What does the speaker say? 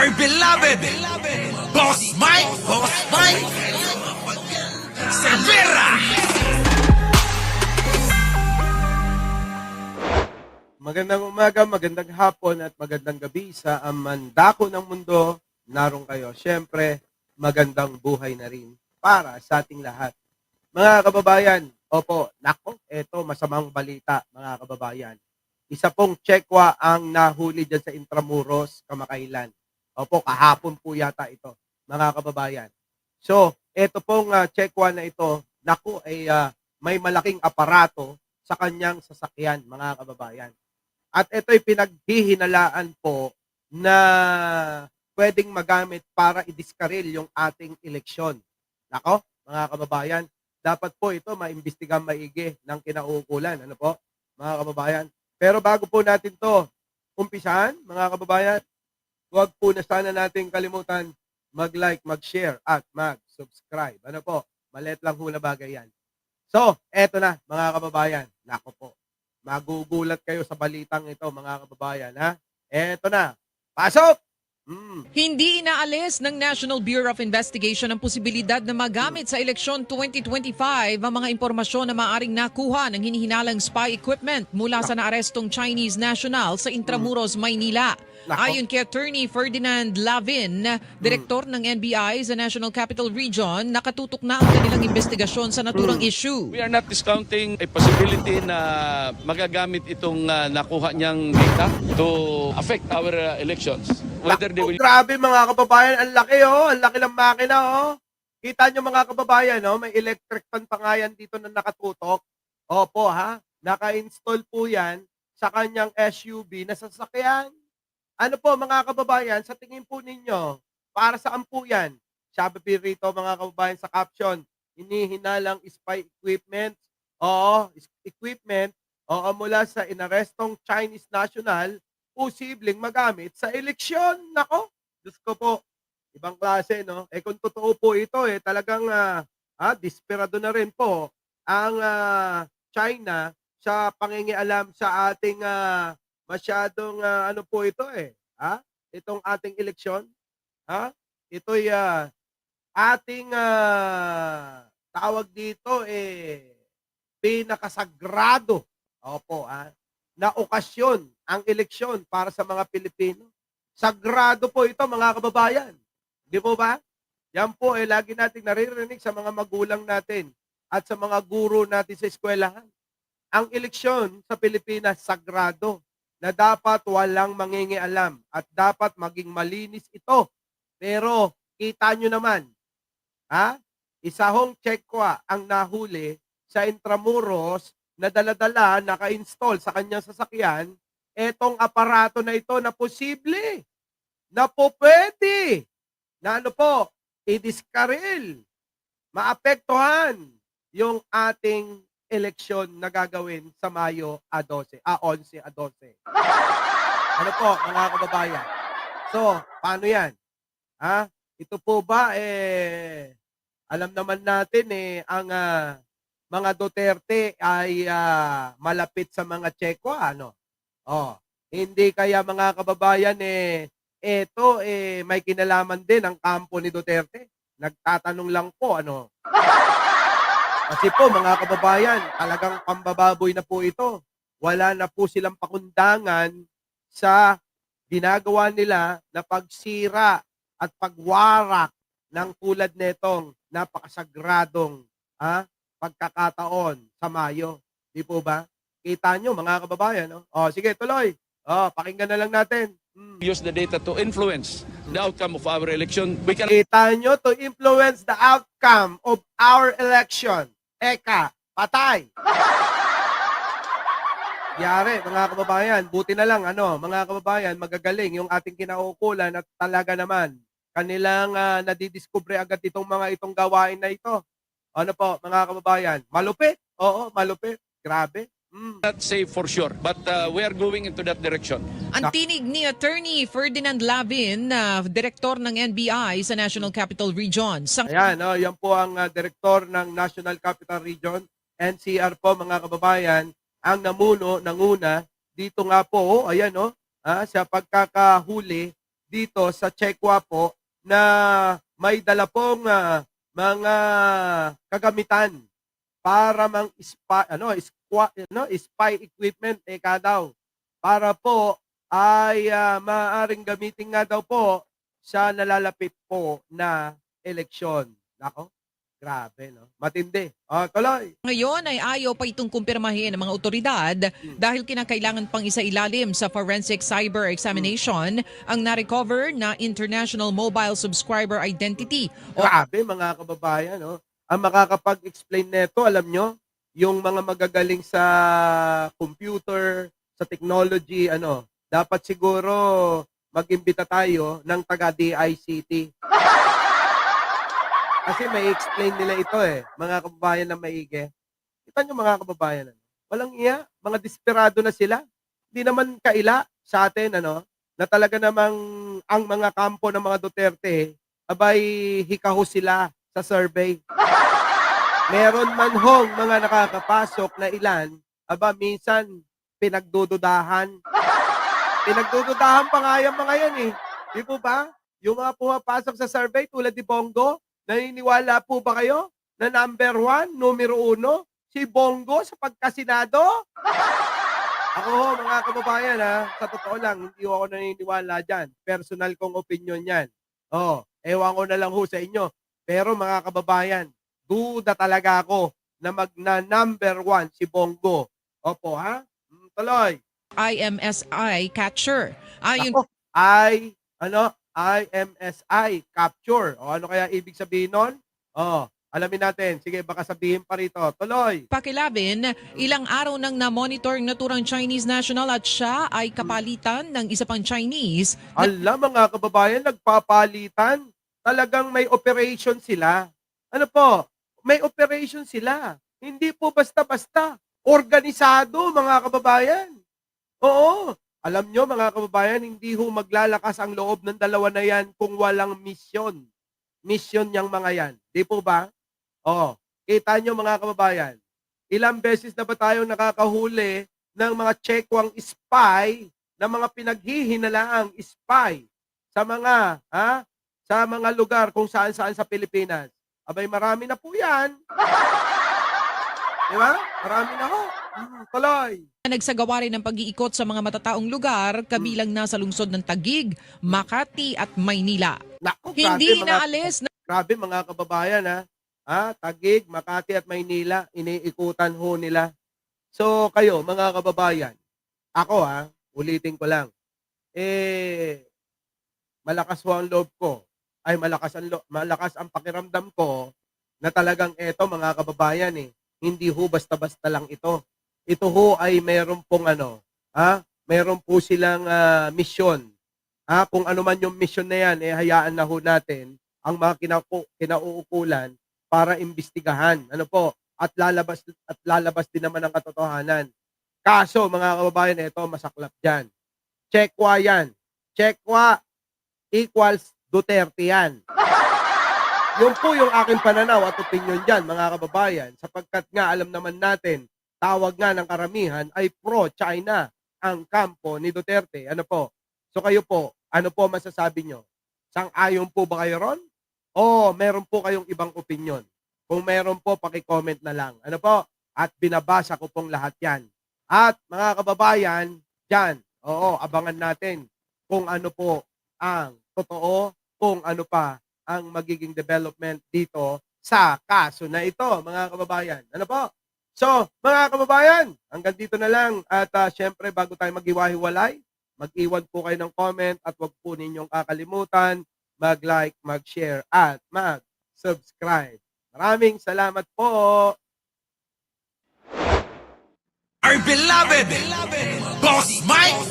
my beloved Boss Mike, Severa. Magandang umaga, magandang hapon at magandang gabi sa mandako ng mundo. Naroon kayo. Siyempre, magandang buhay na rin para sa ating lahat. Mga kababayan, opo, nako, eto masamang balita mga kababayan. Isa pong Tsekwa ang nahuli dyan sa Intramuros kamakailan. Opo, kahapon po yata ito, mga kababayan. So, eto pong Tsekwa na ito, nako, ay may malaking aparato sa kanyang sasakyan, mga kababayan. At ito'y pinaghihinalaan po na pwedeng magamit para i-discarril yung ating eleksyon. Nako, mga kababayan, dapat po ito maimbestigang maigi ng kinauukulan. Ano po, mga kababayan? Pero bago po natin to umpisahan, mga kababayan, huwag po na sana natin kalimutan mag-like, mag-share, at mag-subscribe. Ano po, maliit lang ho na bagay yan. So, eto na, mga kababayan. Nako po, magugulat kayo sa balitang ito, mga kababayan, ha? Eto na, pasok! Hindi inaalis ng National Bureau of Investigation ang posibilidad na magamit sa eleksyon 2025 ang mga impormasyon na maaaring nakuha ng hinihinalang spy equipment mula sa naarestong Chinese national sa Intramuros, Maynila. Nako. Ayon kay Attorney Ferdinand Lavin, direktor ng NBI sa National Capital Region, nakatutok na ang kanilang investigasyon sa naturang issue. We are not discounting a possibility na magagamit itong nakuha niyang data to affect our elections. Whether they Naku, will... grabe mga kababayan, ang laki ang laki ng makina Kita nyo mga kababayan, may electric fan pa nga yan dito na nakatutok. Opo ha, naka-install po yan sa kanyang SUV na sasakyan. Ano po mga kababayan, sa tingin po ninyo, para saan po yan? Sabi po rito mga kababayan sa caption, hinihinalang spy equipment. Oo, equipment, mula sa inarestong Chinese national, posibleng magamit sa eleksyon. Nako, Diyos ko po, ibang klase, no? Kung totoo po ito, talagang desperado na rin po ang China sa pangingialam sa ating masyadong ano po ito itong ating eleksyon. Ito'y ating tawag dito pinakasagrado. Opo, na okasyon ang eleksyon para sa mga Pilipino. Sagrado po ito mga kababayan. Di po ba? Yan po lagi nating naririnig sa mga magulang natin at sa mga guro natin sa eskwelahan. Ang eleksyon sa Pilipinas sagrado na dapat walang mangingialam at dapat maging malinis ito. Pero kita nyo naman, isa hong Tsekwa ang nahuli sa Intramuros na dala-dala, naka-install sa kanyang sasakyan, etong aparato na ito na posible, na po pwede, na ano po, i-discarril, maapektuhan yung ating eleksyon na gagawin sa Mayo 11 a 12. Ano po, mga kababayan? So, paano yan? Ito po ba, alam naman natin ang mga Duterte ay malapit sa mga Tsekwa, ano? Hindi kaya mga kababayan, ito, may kinalaman din ang kampo ni Duterte. Nagtatanong lang po, ano? Kasi po mga kababayan, talagang pambababoy na po ito. Wala na po silang pakundangan sa ginagawa nila na pagsira at pagwarak ng tulad netong napakasagradong pagkakataon sa Mayo. Di po ba? Kita nyo mga kababayan. No? Sige, tuloy. Pakinggan na lang natin. use the data to influence the outcome of our election. We can... Kita nyo to influence the outcome of our election. Eka, patay. Yari, mga kababayan, buti na lang, mga kababayan, magagaling yung ating kinaukulan at talaga naman, kanilang nadidiskubre agad itong gawain na ito. Ano po, mga kababayan, malupit. Oo, malupit. Grabe. not say for sure, but we are going into that direction. Ang tinig ni Attorney Ferdinand Lavin, direktor ng NBI sa National Capital Region. Ayan, yan po ang direktor ng National Capital Region, NCR po mga kababayan, ang nanguna dito nga po, ayan sa pagkakahuli dito sa Chekwa po na may dala pong mga kagamitan para spy equipment daw para po ay maaaring gamitin nga daw po sa nalalapit po na eleksyon. Nako, grabe, no? Matindi. Tuloy. Ngayon ay ayaw pa itong kumpirmahin ng mga otoridad dahil kinakailangan pang isailalim sa forensic cyber examination ang na-recover na international mobile subscriber identity. Grabe, mga kababayan, no? Ang makakapag-explain nito, alam nyo, yung mga magagaling sa computer, sa technology, dapat siguro mag-imbita tayo ng taga-DICT. Kasi may explain nila ito mga kababayan na maigi. Kita nyo mga kababayan, walang iya, mga desperado na sila. Hindi naman kaila sa atin, na talaga namang ang mga kampo ng mga Duterte, abay hikaho sila sa survey. Meron man hong mga nakakapasok na ilan, minsan pinagdududahan. Pinagdududahan pa nga yung mga yan Di po ba? Yung mga pumapasok sa survey tulad ni Bongo, naniniwala po ba kayo na number 1, numero 1, si Bongo sa pagkasenado? Ako mga kababayan sa totoo lang, hindi ako naniniwala dyan. Personal kong opinion yan. Ewan ko na lang sa inyo. Pero mga kababayan, duda talaga ako na number 1 si Bongo. Opo, tuloy. IMSI catcher. Ayon IMSI capture. Ano kaya ibig sabihin nun? Alamin natin. Sige, baka sabihin pa rito. Tuloy. Pakilabin, ilang araw nang na-monitor ng naturang Chinese national at siya ay kapalitan ng isa pang Chinese. Alam mga kababayan, nagpapalitan. Talagang may operation sila. Ano po? May operation sila. Hindi po basta-basta. Organisado mga kababayan. Oo. Alam nyo mga kababayan, hindi ho maglalakas ang loob ng dalawa na yan kung walang misyon. Misyon niyang mga yan. Di po ba? Kita nyo mga kababayan, ilang beses na ba tayong nakakahuli ng mga Chekwang spy, na mga pinaghihinalaang spy sa mga lugar kung saan-saan sa Pilipinas. Abay, marami na po yan. Di ba? Marami na ho. Tuloy. Nagsagawa rin ng pag-iikot sa mga matataong lugar, kabilang na sa lungsod ng Taguig, Makati at Maynila. Naku, Hindi inaalis na Grabe mga kababayan Taguig, Makati at Maynila, iniikutan ho nila. So kayo mga kababayan, ako ulitin ko lang. Malakas ho ang loob ko. Ay malakas ang pakiramdam ko na talagang eto mga kababayan hindi ho basta-basta lang ito. Ito ho ay meron pong meron po silang misyon. Kung ano man yung mission na yan, hayaan na ho natin ang mga kinauukulan para imbestigahan. At lalabas din naman ang katotohanan. Kaso, mga kababayan, ito masaklap dyan. Chekwa yan. Chekwa equals Duterte yan. Yun po yung aking pananaw at opinion dyan, mga kababayan, sapagkat nga alam naman natin, tawag nga ng karamihan ay pro-China ang kampo ni Duterte. So kayo po, ano po masasabi nyo? Sang-ayon po ba kayo ron? O meron po kayong ibang opinion? Kung meron po, paki-comment na lang. At binabasa ko pong lahat yan. At mga kababayan, dyan, abangan natin kung ano po ang totoo, kung ano pa ang magiging development dito sa kaso na ito, mga kababayan. So, mga kababayan, hanggang dito na lang. At syempre, bago tayo maghiwa-hiwalay, mag-iwan po kayo ng comment at wag po ninyong kakalimutan mag-like, mag-share at mag-subscribe. Maraming salamat po! Our beloved Boss Mike!